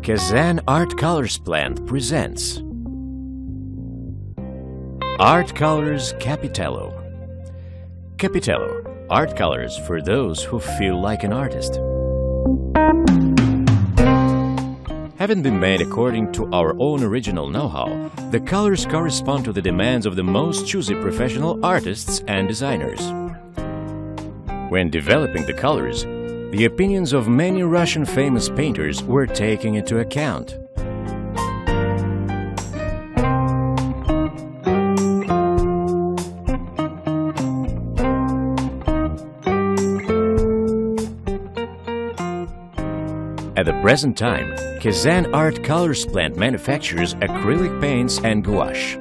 Kazan Art Colors plant presents Art Colors Capitello. Capitello, art colors for those who feel like an artist. Having been made according to our own original know-how, the colors correspond to the demands of the most choosy professional artists and designers. When developing the colors, the opinions of many Russian famous painters were taken into account. At the present time, Kazan Art Colors plant manufactures acrylic paints and gouache.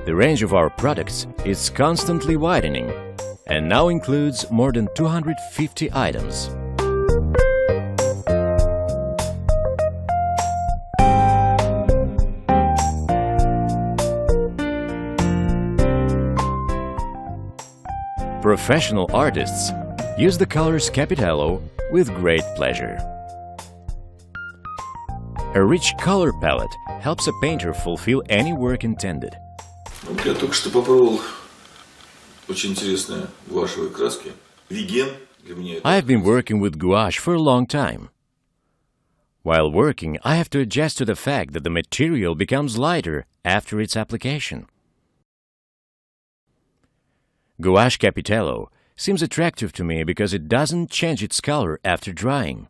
The range of our products is constantly widening and now includes more than 250 items. Professional artists use the colors Capitello with great pleasure. A rich color palette helps a painter fulfill any work intended. Я только что попробовал очень интересные гуашевые краски. Веген для меня. I have been working with gouache for a long time. While working, I have to adjust to the fact that the material becomes lighter after its application. Gouache Capitello seems attractive to me because it doesn't change its color after drying.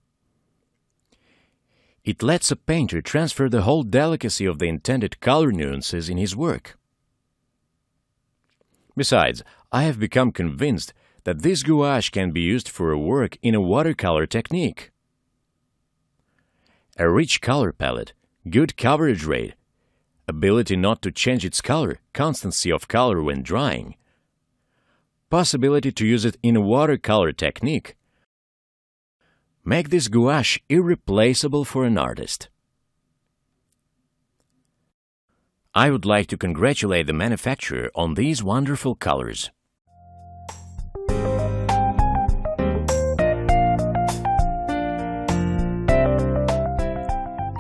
It lets a painter transfer the whole delicacy of the intended color nuances in his work. Besides, I have become convinced that this gouache can be used for a work in a watercolor technique. A rich color palette, good coverage rate, ability not to change its color, constancy of color when drying, possibility to use it in a watercolor technique make this gouache irreplaceable for an artist. I would like to congratulate the manufacturer on these wonderful colors.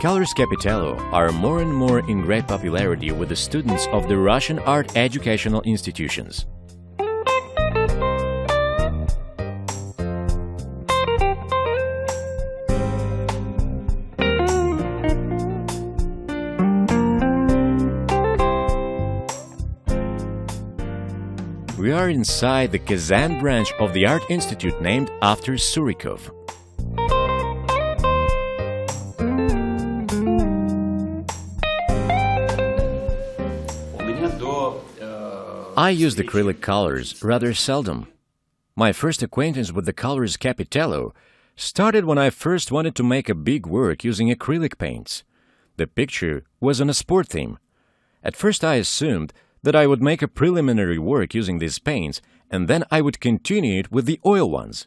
Colors Capitello are more and more in great popularity with the students of the Russian art educational institutions. We are inside the Kazan branch of the Art Institute named after Surikov. I use acrylic colors rather seldom. My first acquaintance with the colors Capitello started when I first wanted to make a big work using acrylic paints. The picture was on a sport theme. At first I assumed that I would make a preliminary work using these paints and then I would continue it with the oil ones.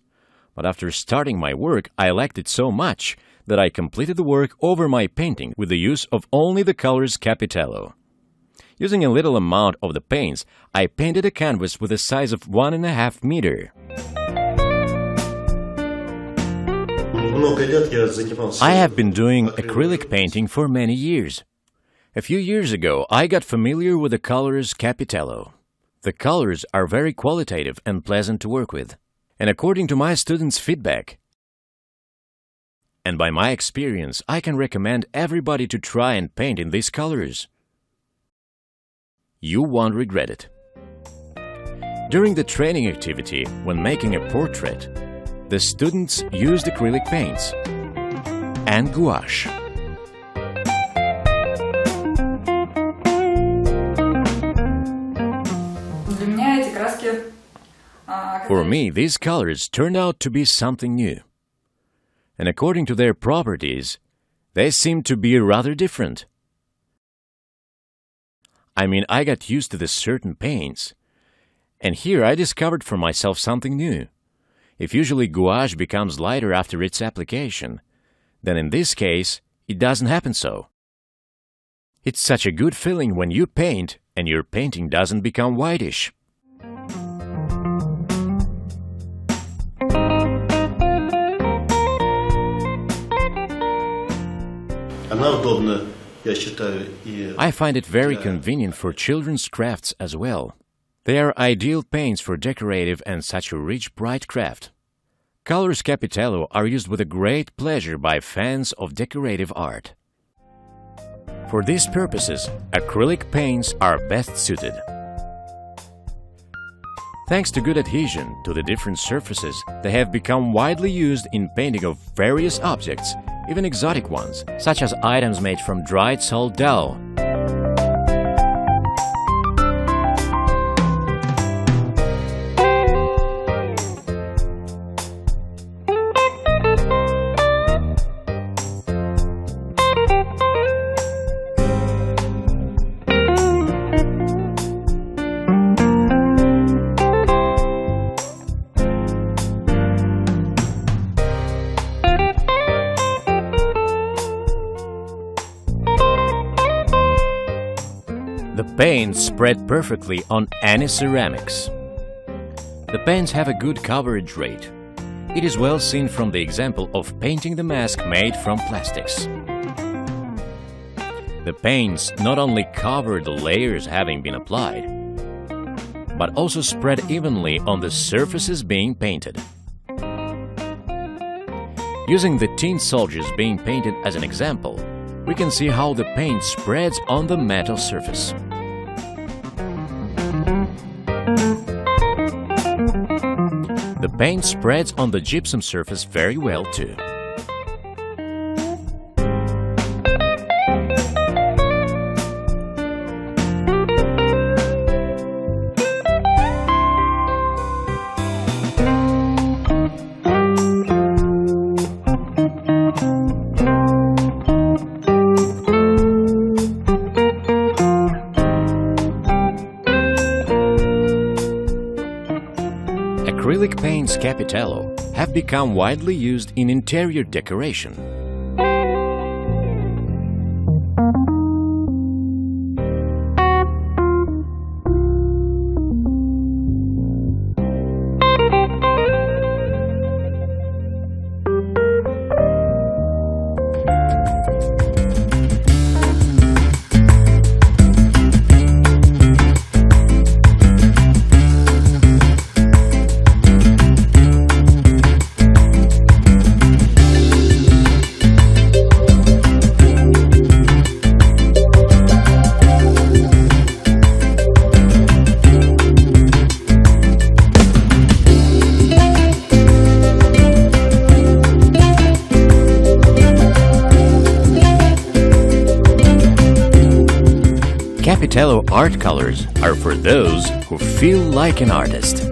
But after starting my work, I liked it so much that I completed the work over my painting with the use of only the colors Capitello. Using a little amount of the paints, I painted a canvas with a size of 1.5 meters. I have been doing acrylic painting for many years. A few years ago, I got familiar with the colors Capitello. The colors are very qualitative and pleasant to work with. And according to my students' feedback, and by my experience, I can recommend everybody to try and paint in these colors. You won't regret it. During the training activity, when making a portrait, the students used acrylic paints and gouache. For me, these colors turned out to be something new. And according to their properties, they seem to be rather different. I mean, I got used to the certain paints, and here I discovered for myself something new. If usually gouache becomes lighter after its application, then in this case, it doesn't happen so. It's such a good feeling when you paint and your painting doesn't become whitish. Она удобна, я считаю, и I find it very convenient for children's crafts as well. They are ideal paints for decorative and such a rich, bright craft. Colors Capitello are used with a great pleasure by fans of decorative art. For these purposes, acrylic paints are best suited. Thanks to good adhesion to the different surfaces, they have become widely used in painting of various objects, even exotic ones, such as items made from dried salt dough. The paints spread perfectly on any ceramics. The paints have a good coverage rate. It is well seen from the example of painting the mask made from plastics. The paints not only cover the layers having been applied, but also spread evenly on the surfaces being painted. Using the tin soldiers being painted as an example, we can see how the paint spreads on the metal surface. The paint spreads on the gypsum surface very well too. Acrylic paints Capitello have become widely used in interior decoration. Capitello art colors are for those who feel like an artist.